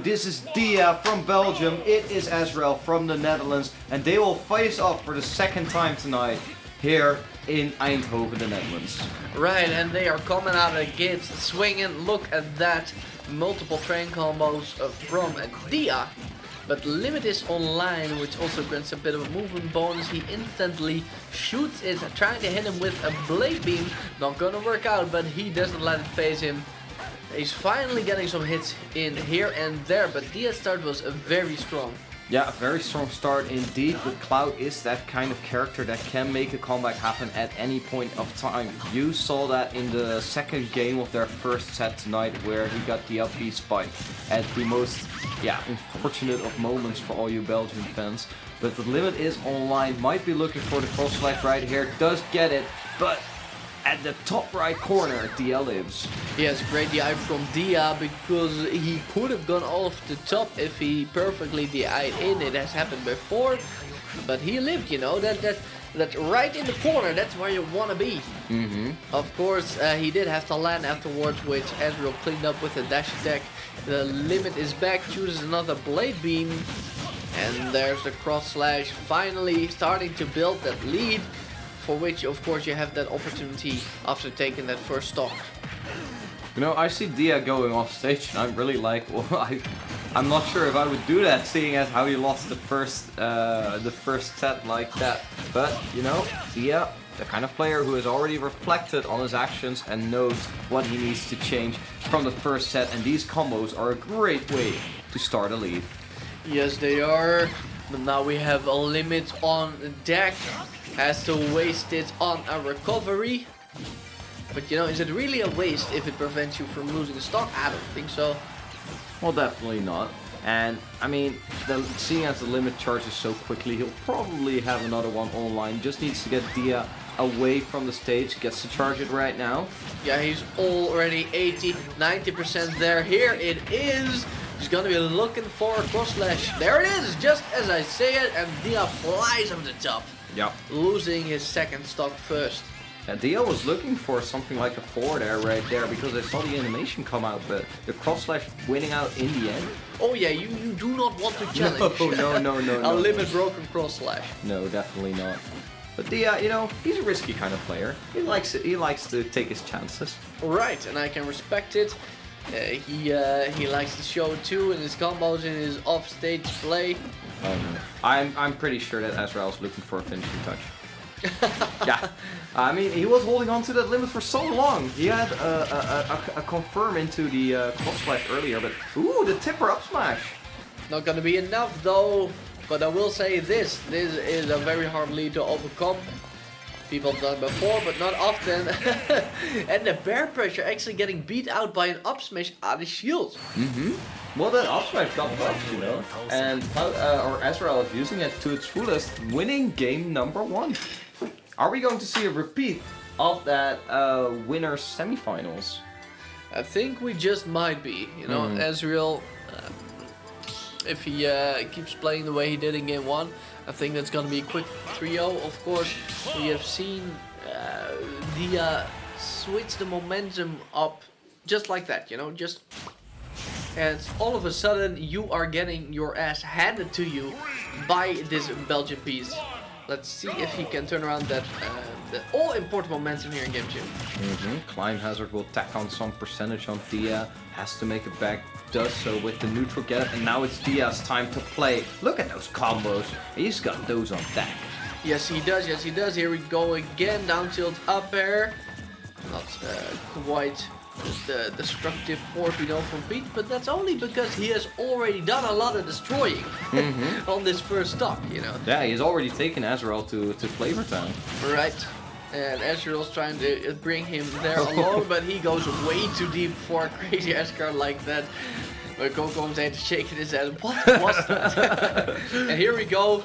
This is Dia from Belgium, it is Azrael from the Netherlands, and they will face off for the second time tonight here in Eindhoven, the Netherlands. Right, and they are coming out of the gates swinging. Look at that. Multiple train combos from Dia. But Limit is online, which also grants a bit of a movement bonus. He instantly shoots it, trying to hit him with a blade beam. Not gonna work out, but he doesn't let it phase him. He's finally getting some hits in here and there, but Dia's start was very strong. Yeah, a very strong start indeed, but Cloud is that kind of character that can make a comeback happen at any point of time. You saw that in the second game of their first set tonight, where he got the up B spike at the most, unfortunate of moments for all you Belgian fans. But the Limit is online, might be looking for the cross select right here, does get it, but at the top right corner, Dia lives. Yes, great DI from Dia, because he could have gone off the top if he perfectly DI'd in. It has happened before, but he lived, you know, that right in the corner, that's where you want to be. Of course, he did have to land afterwards, which Azrael cleaned up with a dash attack. The Limit is back, chooses another blade beam, and there's the cross slash, finally starting to build that lead. For which, of course, you have that opportunity after taking that first stock. You know, I see Dia going off stage, and I'm really like, well, I'm not sure if I would do that, seeing as how he lost the first set like that. But you know, Dia, the kind of player who has already reflected on his actions and knows what he needs to change from the first set, and these combos are a great way to start a lead. Yes, they are. But now we have a Limit on deck. Has to waste it on a recovery. But you know, is it really a waste if it prevents you from losing the stock? I don't think so. Well, definitely not. And I mean, seeing as the Limit charges so quickly, he'll probably have another one online. Just needs to get Dia away from the stage. Gets to charge it right now. Yeah, he's already 80, 90% there. Here it is. He's gonna be looking for a cross slash. There it is, just as I say it, and Dia flies over the top. Yep. Losing his second stock first. And Dia was looking for something like a 4 there, right there, because I saw the animation come out, but the cross slash winning out in the end. Oh yeah, you do not want to challenge. No. A Limit broken cross slash. No, definitely not. But Dia, you know, he's a risky kind of player. He likes it. He likes to take his chances. Right, and I can respect it. He likes to show it too in his combos, in his off-stage play. I'm pretty sure that Azrael's looking for a finishing touch. Yeah, I mean, he was holding on to that Limit for so long. He had a confirm into the cross slash earlier, but ooh, the tipper up smash. Not gonna be enough though, but I will say this is a very hard lead to overcome. People have done it before, but not often. And the bear pressure actually getting beat out by an up smash out of shield. Well, that up smash got buffed, you know, and Azrael is using it to its fullest, winning game number 1. Are we going to see a repeat of that winner's semifinals? I think we just might be, you know, Azrael, if he keeps playing the way he did in game 1, I think that's going to be a quick 3-0. Of course, we have seen Dia switch the momentum up just like that, you know, just... And all of a sudden, you are getting your ass handed to you by this Belgian piece. Let's see if he can turn around that the all-important momentum here in game 2. Climb Hazard will tack on some percentage on Dia. Has to make it back. Does so with the neutral get, and now it's Dia's time to play. Look at those combos. He's got those on deck. Yes, he does. Yes, he does. Here we go again. Down tilt up air. Not quite the destructive force we know from Pete, but that's only because he has already done a lot of destroying on this first stock, you know. Yeah, he's already taken Azrael to Flavor Town. Right. And Azrael's trying to bring him there alone, but he goes way too deep for a crazy S card like that. But co-commentator shaking his head. What was that? And here we go.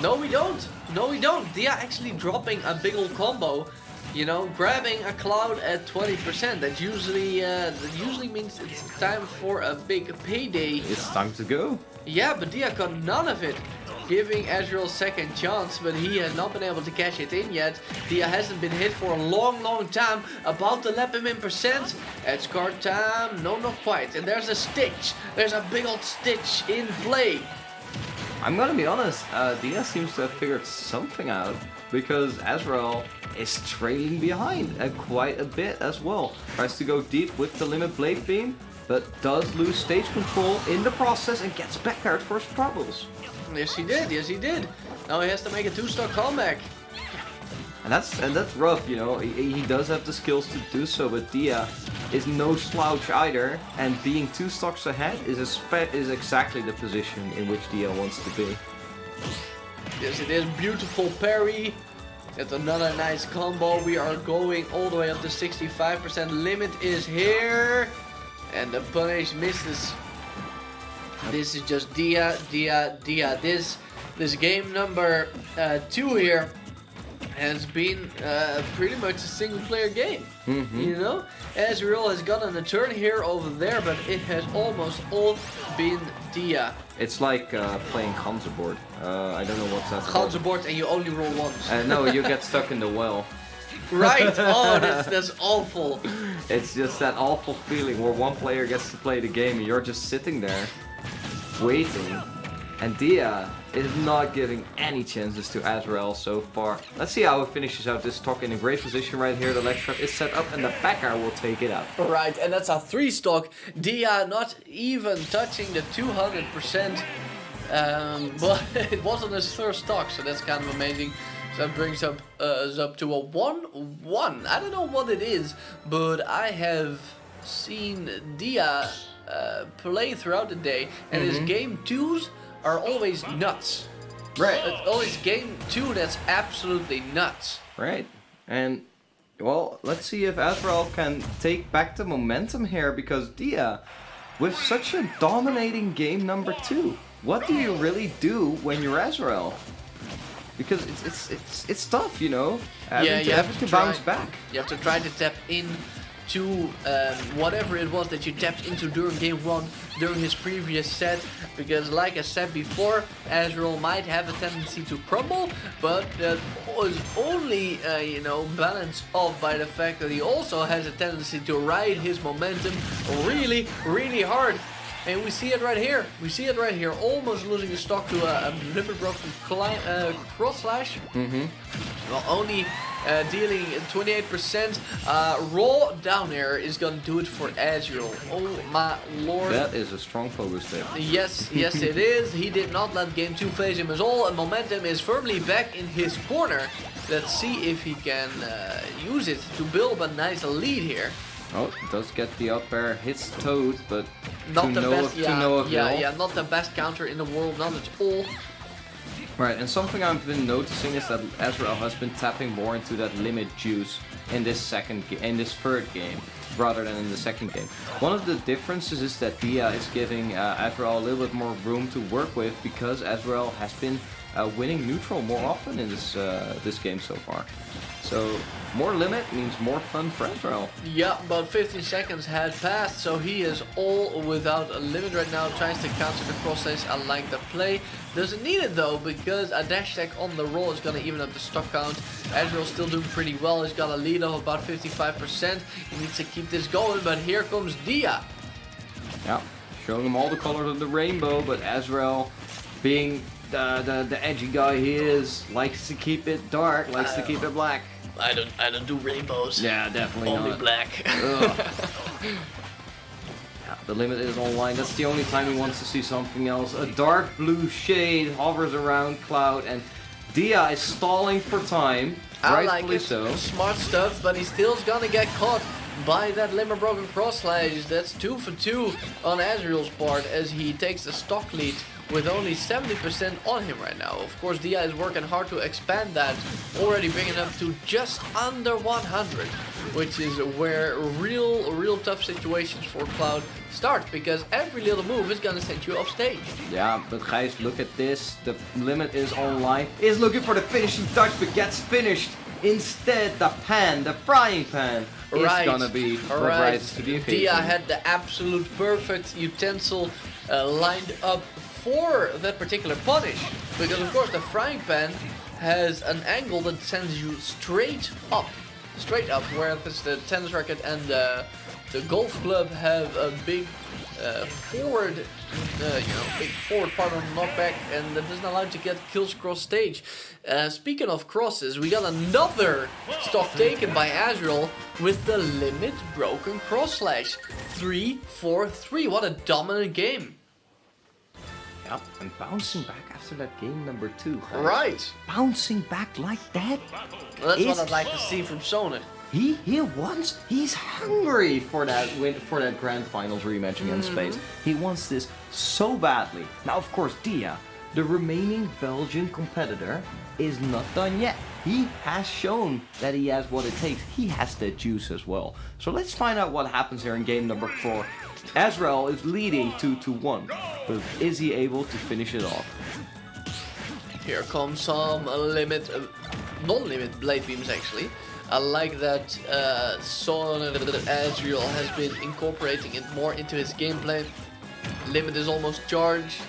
No, we don't. No, we don't. Dia actually dropping a big old combo. You know, grabbing a Cloud at 20%. That usually means it's time for a big payday. It's time to go. Yeah, but Dia got none of it. giving Azrael second chance, but he has not been able to cash it in yet. Dia hasn't been hit for a long time, about to lap him in percent. It's card time, no, not quite. And there's a stitch, there's a big old stitch in play. I'm gonna be honest, Dia seems to have figured something out, because Azrael is trailing behind quite a bit as well. Tries to go deep with the limit blade beam, but does lose stage control in the process and gets back aired for his troubles. Yes he did, yes he did. Now he has to make a 2-stock comeback. And that's rough, you know. He does have the skills to do so, but Dia is no slouch either. And being 2 stocks ahead is exactly the position in which Dia wants to be. Yes, it is. Beautiful parry. It's another nice combo. We are going all the way up to 65%. Limit is here. And the punish misses. This is just Dia. This game number 2 here has been pretty much a single player game. You know, Azrael has gotten a turn here over there, but it has almost all been Dia. It's like playing Ganzenbord. I don't know what's that called. Ganzenbord and you only roll once. No, you get stuck in the well. Right, oh that's awful. It's just that awful feeling where one player gets to play the game and you're just sitting there waiting. And Dia is not giving any chances to Azrael so far. Let's see how he finishes out this stock in a great position right here. The leg trap is set up and the back air will take it out. Right, and that's a 3-stock. Dia not even touching the 200%. But it was on his first stock, so that's kind of amazing. So that brings us up to a 1-1. I don't know what it is, but I have seen Dia play throughout the day, and his game 2s are always nuts. Right. It's always game 2 that's absolutely nuts. Right. And, well, let's see if Azrael can take back the momentum here, because Dia, with such a dominating game number 2, what do you really do when you're Azrael? Because it's tough, you know, having to bounce back. You have to try to tap in to whatever it was that you tapped into during game 1, during his previous set, because like I said before, Azrael might have a tendency to crumble, but that was only you know, balanced off by the fact that he also has a tendency to ride his momentum really hard. And we see it right here. We see it right here. Almost losing the stock to a limit broken cross slash. Well, only dealing 28%. Raw down air is gonna do it for Azrael. Oh my lord. That is a strong focus there. Yes, yes it is. He did not let game 2 phase him at all. And momentum is firmly back in his corner. Let's see if he can use it to build a nice lead here. Oh, does get the up air, hits Toad, but not the best, yeah, not the best counter in the world, not at all. Right, and something I've been noticing is that Azrael has been tapping more into that limit juice in this third game, rather than in the second game. One of the differences is that Dia is giving Azrael a little bit more room to work with, because Azrael has been winning neutral more often in this game so far. So more limit means more fun for Azrael. Yeah, about 15 seconds had passed, so he is all without a limit right now. Tries to counter the cross slash. I like the play. Doesn't need it though, because a dash tech on the roll is gonna even up the stock count. Azrael's still doing pretty well. He's got a lead of about 55%. He needs to keep this going, but here comes Dia. Yeah, showing him all the colors of the rainbow, but Azrael, being the edgy guy he is, likes to keep it dark, likes to keep it black. I don't do rainbows. Yeah, definitely only not. Black. Yeah, the limit is online. That's the only time he wants to see something else. A dark blue shade hovers around Cloud, and Dia is stalling for time. I rightfully like it. so. Smart stuff, but he's still gonna get caught by that limit broken cross slash. That's 2 for 2 on Azrael's part, as he takes the stock lead with only 70% on him right now. Of course, Dia is working hard to expand that, already bringing up to just under 100, which is where real tough situations for Cloud start, because every little move is gonna send you off stage. Yeah, but guys, look at this. The limit is online. Is looking for the finishing touch, but gets finished. Instead, the frying pan, is gonna be what rises to the occasion. Dia had the absolute perfect utensil lined up for that particular punish. Because of course the frying pan has an angle that sends you straight up. Whereas the tennis racket and the golf club have a big forward, big forward part on the knockback, and that doesn't allow you to get kills cross stage. Speaking of crosses, we got another stock taken by Azrael with the limit broken cross slash. 3-4-3. What a dominant game. Yep, and bouncing back after that game number 2. Right. Bouncing back like that. Well, that's what I'd like to see from Sona. He's hungry for that win, for that grand finals rematch against Space. He wants this so badly. Now, of course, Dia, the remaining Belgian competitor, is not done yet. He has shown that he has what it takes. He has the juice as well. So let's find out what happens here in game number 4. Azrael is leading 2-1, but is he able to finish it off? Here comes some non-limit blade beams actually. I like that Azrael has been incorporating it more into his gameplay. Limit is almost charged,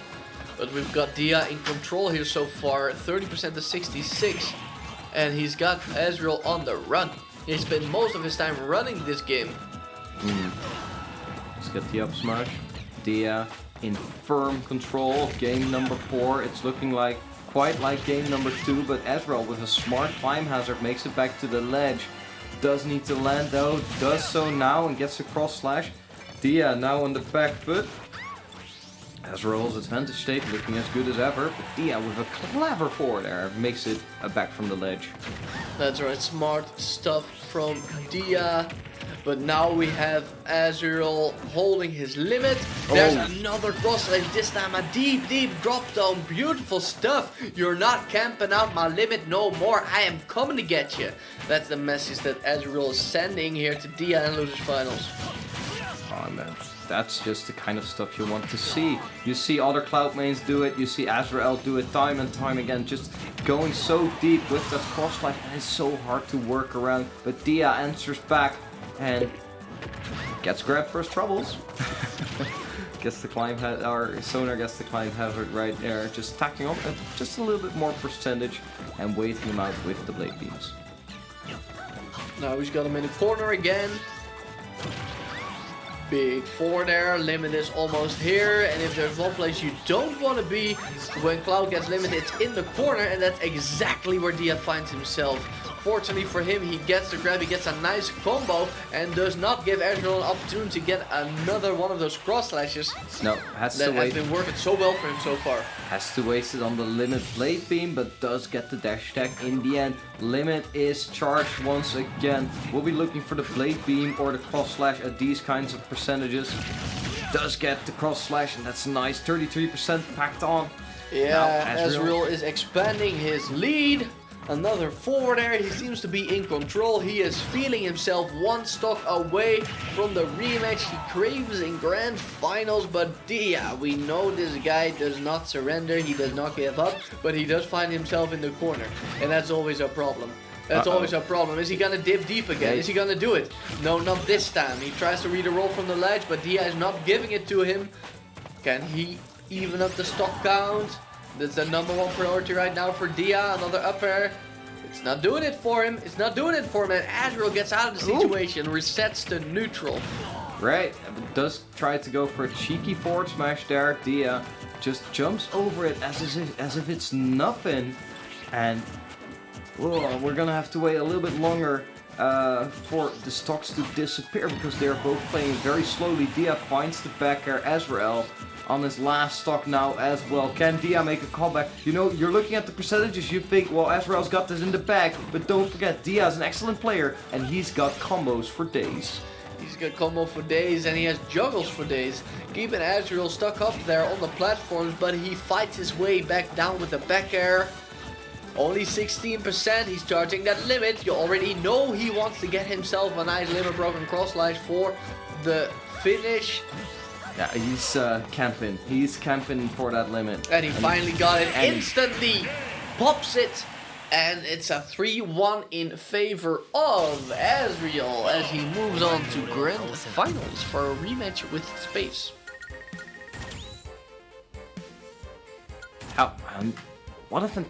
but we've got Dia in control here so far, 30% to 66, and he's got Azrael on the run. He spent most of his time running this game. Let's get the up smash. Dia in firm control of game number 4. It's looking like quite like game number 2, but Azrael with a smart climb hazard makes it back to the ledge. Does need to land though, does so now and gets a cross slash. Dia now on the back foot. Azrael's advantage state looking as good as ever, but Dia with a clever forward air makes it back from the ledge. That's right, smart stuff from Dia. But now we have Azrael holding his limit. There's another cross slash, this time a deep drop down. Beautiful stuff. You're not camping out my limit no more. I am coming to get you. That's the message that Azrael is sending here to Dia and Losers Finals. Oh man, that's just the kind of stuff you want to see. You see other Cloud mains do it. You see Azrael do it time and time again. Just going so deep with that cross slash. And it's so hard to work around. But Dia answers back. And gets grabbed for his troubles. Gets the climb or Sonar gets the climb hazard right there, just tacking off at just a little bit more percentage and waiting him out with the blade beams. Now he's got him in the corner again. Big four there, limit is almost here, and if there's one place you don't want to be when Cloud gets limited, it's in the corner, and that's exactly where Dia finds himself. Fortunately for him, he gets the grab, he gets a nice combo, and does not give Azrael an opportunity to get another one of those cross slashes. No, has to wait. That has been working so well for him so far. Has to waste it on the limit blade beam, but does get the dash attack in the end. Limit is charged once again. We'll be looking for the blade beam or the cross slash at these kinds of percentages. Does get the cross slash, and that's nice. 33% packed on. Yeah, Azrael is expanding his lead. Another forward air, he seems to be in control. He is feeling himself one stock away from the rematch he craves in grand finals. But Dia, we know this guy does not surrender, he does not give up, but he does find himself in the corner, and that's always a problem. That's always a problem. Is he gonna dip deep again? Is he gonna do it? No, not this time. He tries to read a roll from the ledge, but Dia is not giving it to him. Can he even up the stock count? That's the number one priority right now for Dia. Another up air. It's not doing it for him. It's not doing it for him. And Azrael gets out of the situation. Resets to neutral. Right. Does try to go for a cheeky forward smash there. Dia just jumps over it as if it's nothing. And we're gonna have to wait a little bit longer for the stocks to disappear because they're both playing very slowly. Dia finds the back air. Azrael on his last stock now as well. Can Dia make a comeback? You know, you're looking at the percentages, you think, well, Azrael's got this in the bag, but don't forget, Dia's an excellent player, and he's got combos for days. He's got combo for days, and he has juggles for days. Keeping Azrael stuck up there on the platforms, but he fights his way back down with the back air. Only 16%, he's charging that limit. You already know he wants to get himself a nice limit broken cross slash for the finish. Yeah, he's camping. He's camping for that limit. And he finally got it instantly. Pops it. And it's a 3-1 in favor of Azrael as he moves on to grand finals for a rematch with Space. How, what a